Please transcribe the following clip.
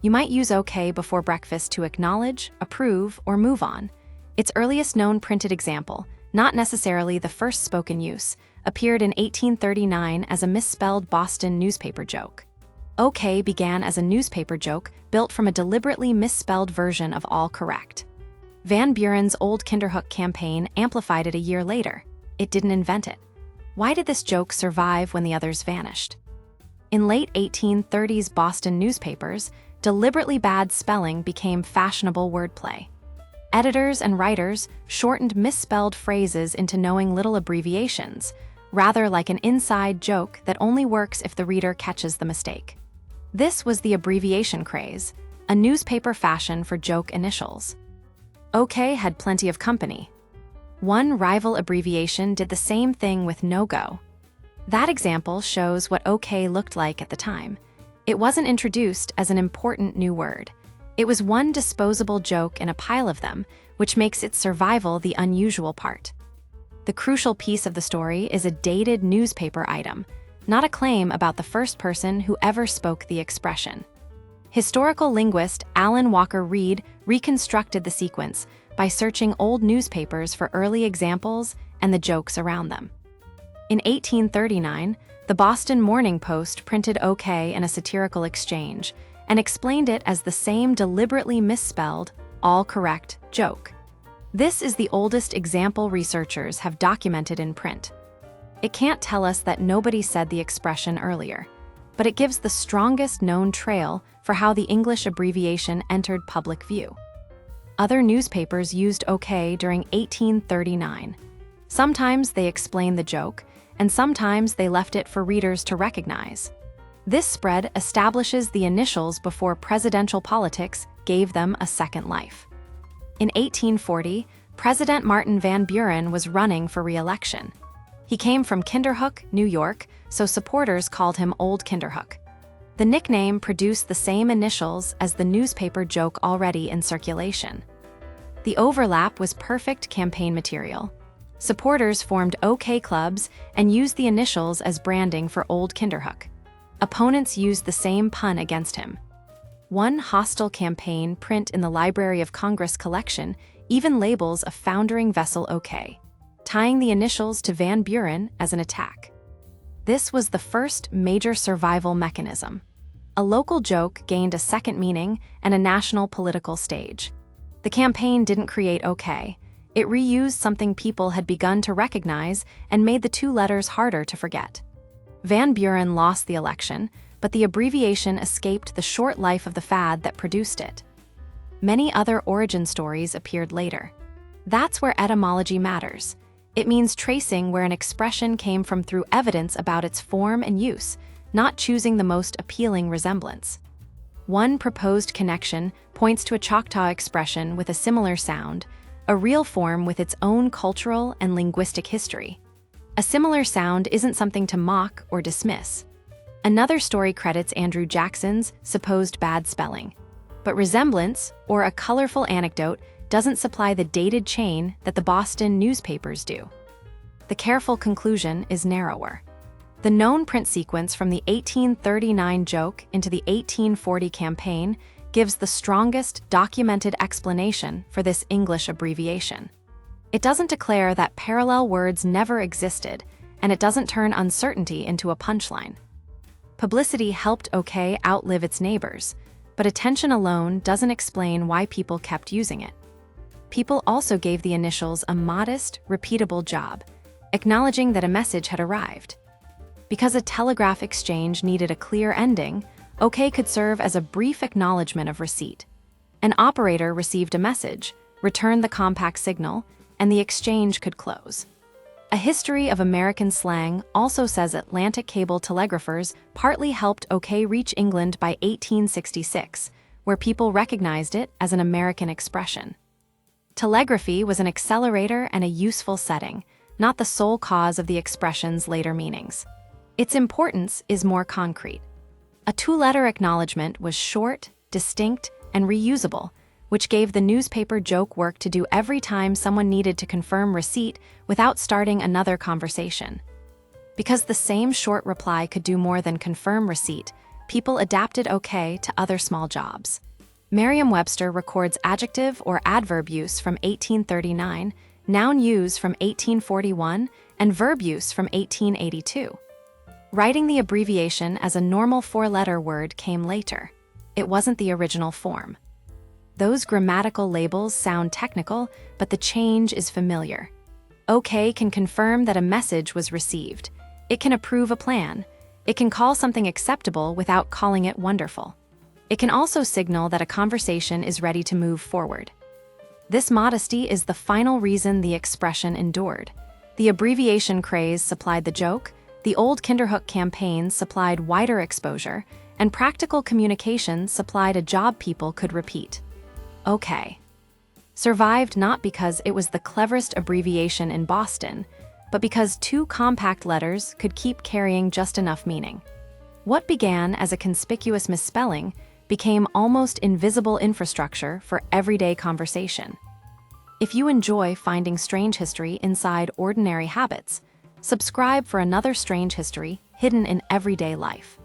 You might use OK before breakfast to acknowledge, approve, or move on. Its earliest known printed example, not necessarily the first spoken use, appeared in 1839 as a misspelled Boston newspaper joke. OK began as a newspaper joke built from a deliberately misspelled version of all correct. Van Buren's old Kinderhook campaign amplified it a year later. It didn't invent it. Why did this joke survive when the others vanished? In late 1830s Boston newspapers, deliberately bad spelling became fashionable wordplay. Editors and writers shortened misspelled phrases into knowing little abbreviations, rather like an inside joke that only works if the reader catches the mistake. This was the abbreviation craze, a newspaper fashion for joke initials. OK had plenty of company. One rival abbreviation did the same thing with no-go. That example shows what OK looked like at the time. It wasn't introduced as an important new word. It was one disposable joke in a pile of them, which makes its survival the unusual part. The crucial piece of the story is a dated newspaper item, not a claim about the first person who ever spoke the expression. Historical linguist Alan Walker Reed reconstructed the sequence by searching old newspapers for early examples and the jokes around them. In 1839, the Boston Morning Post printed OK in a satirical exchange and explained it as the same deliberately misspelled, all correct joke. This is the oldest example researchers have documented in print. It can't tell us that nobody said the expression earlier, but it gives the strongest known trail for how the English abbreviation entered public view. Other newspapers used OK during 1839. Sometimes they explained the joke, and sometimes they left it for readers to recognize. This spread establishes the initials before presidential politics gave them a second life. In 1840, President Martin Van Buren was running for re-election. He came from Kinderhook, New York, so supporters called him Old Kinderhook. The nickname produced the same initials as the newspaper joke already in circulation. The overlap was perfect campaign material. Supporters formed OK clubs and used the initials as branding for Old Kinderhook. Opponents used the same pun against him. One hostile campaign print in the Library of Congress collection even labels a foundering vessel OK, tying the initials to Van Buren as an attack. This was the first major survival mechanism. A local joke gained a second meaning and a national political stage. The campaign didn't create OK. It reused something people had begun to recognize and made the two letters harder to forget. Van Buren lost the election, but the abbreviation escaped the short life of the fad that produced it. Many other origin stories appeared later. That's where etymology matters. It means tracing where an expression came from through evidence about its form and use, not choosing the most appealing resemblance. One proposed connection points to a Choctaw expression with a similar sound, a real form with its own cultural and linguistic history. A similar sound isn't something to mock or dismiss. Another story credits Andrew Jackson's supposed bad spelling. But resemblance, or a colorful anecdote, doesn't supply the dated chain that the Boston newspapers do. The careful conclusion is narrower. The known print sequence from the 1839 joke into the 1840 campaign gives the strongest documented explanation for this English abbreviation. It doesn't declare that parallel words never existed, and it doesn't turn uncertainty into a punchline. Publicity helped OK outlive its neighbors, but attention alone doesn't explain why people kept using it. People also gave the initials a modest, repeatable job, acknowledging that a message had arrived. Because a telegraph exchange needed a clear ending, OK could serve as a brief acknowledgement of receipt. An operator received a message, returned the compact signal, and the exchange could close. A history of American slang also says Atlantic cable telegraphers partly helped OK reach England by 1866, where people recognized it as an American expression. Telegraphy was an accelerator and a useful setting, not the sole cause of the expression's later meanings. Its importance is more concrete. A two-letter acknowledgement was short, distinct, and reusable, which gave the newspaper joke work to do every time someone needed to confirm receipt without starting another conversation. Because the same short reply could do more than confirm receipt, people adapted OK to other small jobs. Merriam-Webster records adjective or adverb use from 1839, noun use from 1841, and verb use from 1882. Writing the abbreviation as a normal four-letter word came later. It wasn't the original form. Those grammatical labels sound technical, but the change is familiar. OK can confirm that a message was received. It can approve a plan. It can call something acceptable without calling it wonderful. It can also signal that a conversation is ready to move forward. This modesty is the final reason the expression endured. The abbreviation craze supplied the joke, the old Kinderhook campaigns supplied wider exposure, and practical communication supplied a job people could repeat. OK. Survived not because it was the cleverest abbreviation in Boston, but because two compact letters could keep carrying just enough meaning. What began as a conspicuous misspelling became almost invisible infrastructure for everyday conversation. If you enjoy finding strange history inside ordinary habits, subscribe for another strange history hidden in everyday life.